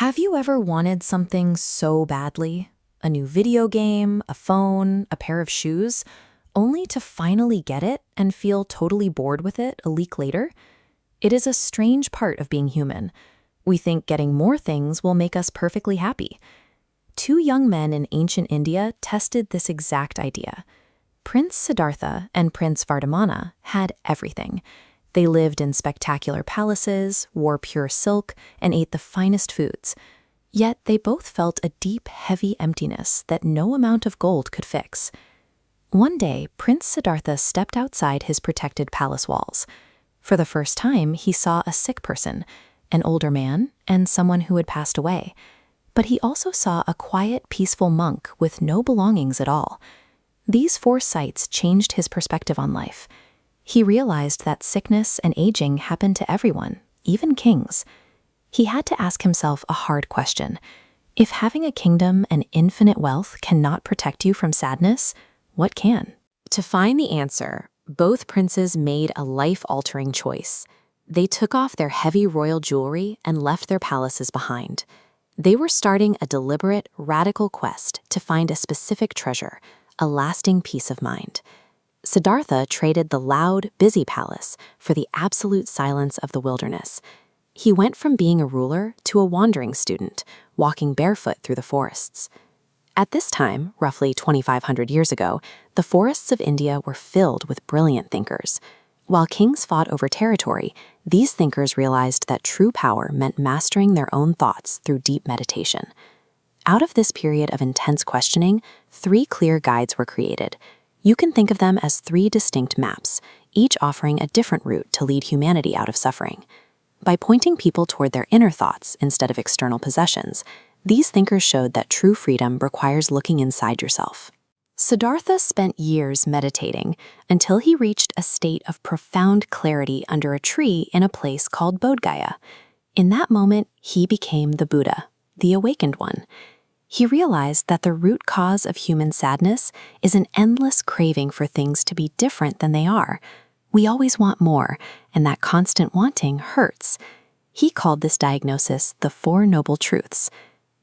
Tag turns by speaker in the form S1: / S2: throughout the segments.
S1: Have you ever wanted something so badly? A new video game, a phone, a pair of shoes, only to finally get it and feel totally bored with it a week later? It is a strange part of being human. We think getting more things will make us perfectly happy. Two young men in ancient India tested this exact idea. Prince Siddhartha and Prince Vardhamana had everything. They lived in spectacular palaces, wore pure silk, and ate the finest foods. Yet they both felt a deep, heavy emptiness that no amount of gold could fix. One day, Prince Siddhartha stepped outside his protected palace walls. For the first time, he saw a sick person, an older man, and someone who had passed away. But he also saw a quiet, peaceful monk with no belongings at all. These four sights changed his perspective on life. He realized that sickness and aging happened to everyone, even kings. He had to ask himself a hard question. If having a kingdom and infinite wealth cannot protect you from sadness, what can? To find the answer, both princes made a life-altering choice. They took off their heavy royal jewelry and left their palaces behind. They were starting a deliberate, radical quest to find a specific treasure, a lasting peace of mind. Siddhartha traded the loud, busy palace for the absolute silence of the wilderness. He went from being a ruler to a wandering student, walking barefoot through the forests. At this time, roughly 2,500 years ago, the forests of India were filled with brilliant thinkers. While kings fought over territory, these thinkers realized that true power meant mastering their own thoughts through deep meditation. Out of this period of intense questioning, three clear guides were created. You can think of them as three distinct maps, each offering a different route to lead humanity out of suffering. By pointing people toward their inner thoughts instead of external possessions, these thinkers showed that true freedom requires looking inside yourself. Siddhartha spent years meditating until he reached a state of profound clarity under a tree in a place called Bodh Gaya. In that moment, he became the Buddha, the awakened one. He realized that the root cause of human sadness is an endless craving for things to be different than they are. We always want more, and that constant wanting hurts. He called this diagnosis the Four Noble Truths.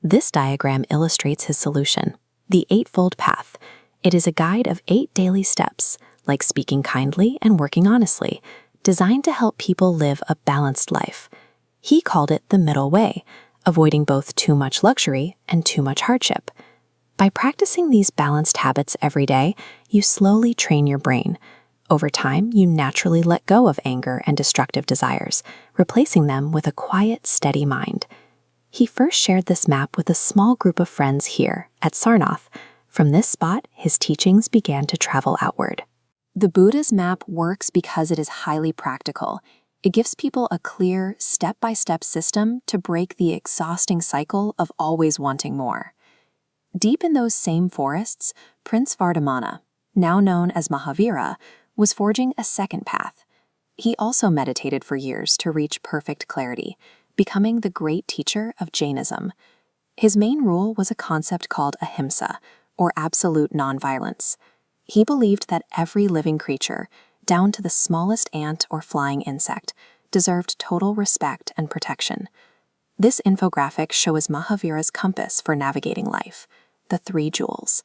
S1: This diagram illustrates his solution, the Eightfold Path. It is a guide of 8 daily steps, like speaking kindly and working honestly, designed to help people live a balanced life. He called it the Middle Way, avoiding both too much luxury and too much hardship. By practicing these balanced habits every day, you slowly train your brain. Over time, you naturally let go of anger and destructive desires, replacing them with a quiet, steady mind. He first shared this map with a small group of friends here at Sarnath. From this spot, his teachings began to travel outward. The Buddha's map works because it is highly practical. It gives people a clear, step-by-step system to break the exhausting cycle of always wanting more. Deep in those same forests, Prince Vardhamana, now known as Mahavira, was forging a second path. He also meditated for years to reach perfect clarity, becoming the great teacher of Jainism. His main rule was a concept called ahimsa, or absolute nonviolence. He believed that every living creature, down to the smallest ant or flying insect, deserved total respect and protection. This infographic shows Mahavira's compass for navigating life, the 3 jewels.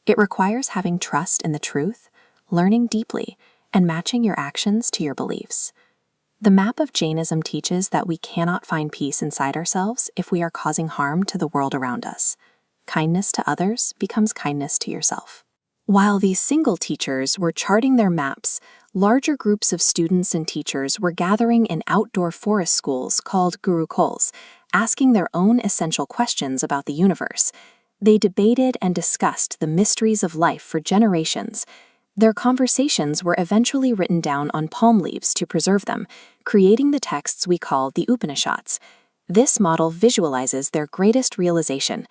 S1: It requires having trust in the truth, learning deeply, and matching your actions to your beliefs. The map of Jainism teaches that we cannot find peace inside ourselves if we are causing harm to the world around us. Kindness to others becomes kindness to yourself. While these single teachers were charting their maps, larger groups of students and teachers were gathering in outdoor forest schools called gurukuls, asking their own essential questions about the universe. They debated and discussed the mysteries of life for generations. Their conversations were eventually written down on palm leaves to preserve them, creating the texts we call the Upanishads. This model visualizes their greatest realization.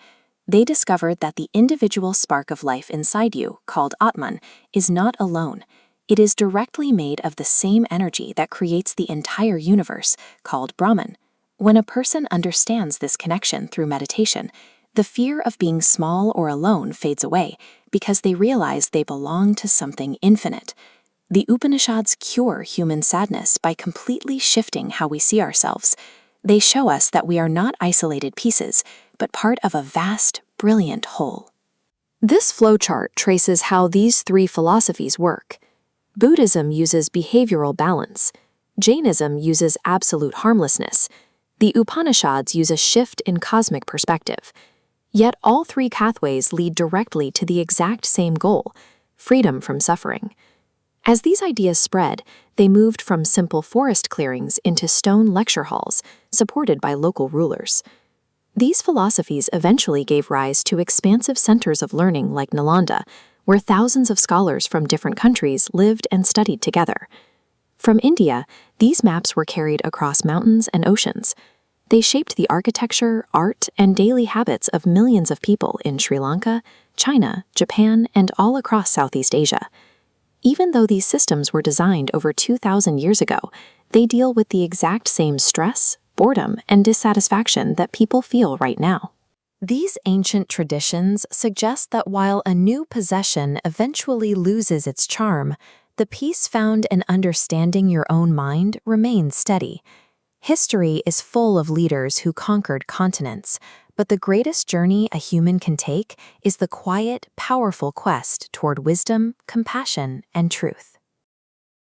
S1: They discovered that the individual spark of life inside you, called Atman, is not alone. It is directly made of the same energy that creates the entire universe, called Brahman. When a person understands this connection through meditation, the fear of being small or alone fades away because they realize they belong to something infinite. The Upanishads cure human sadness by completely shifting how we see ourselves.
S2: They show us that we are not isolated pieces, but part of a vast, brilliant whole. This flowchart traces how these three philosophies work. Buddhism uses behavioral balance. Jainism uses absolute harmlessness. The Upanishads use a shift in cosmic perspective. Yet all three pathways lead directly to the exact same goal: freedom from suffering. As these ideas spread, they moved from simple forest clearings into stone lecture halls, supported by local rulers. These philosophies eventually gave rise to expansive centers of learning like Nalanda, where thousands of scholars from different countries lived and studied together. From India, these maps were carried across mountains and oceans. They shaped the architecture, art, and daily habits of millions of people in Sri Lanka, China, Japan, and all across Southeast Asia. Even though these systems were designed over 2,000 years ago, they deal with the exact same stress, boredom, and dissatisfaction that people feel right now.
S1: These ancient traditions suggest that while a new possession eventually loses its charm, the peace found in understanding your own mind remains steady. History is full of leaders who conquered continents, but the greatest journey a human can take is the quiet, powerful quest toward wisdom, compassion, and truth.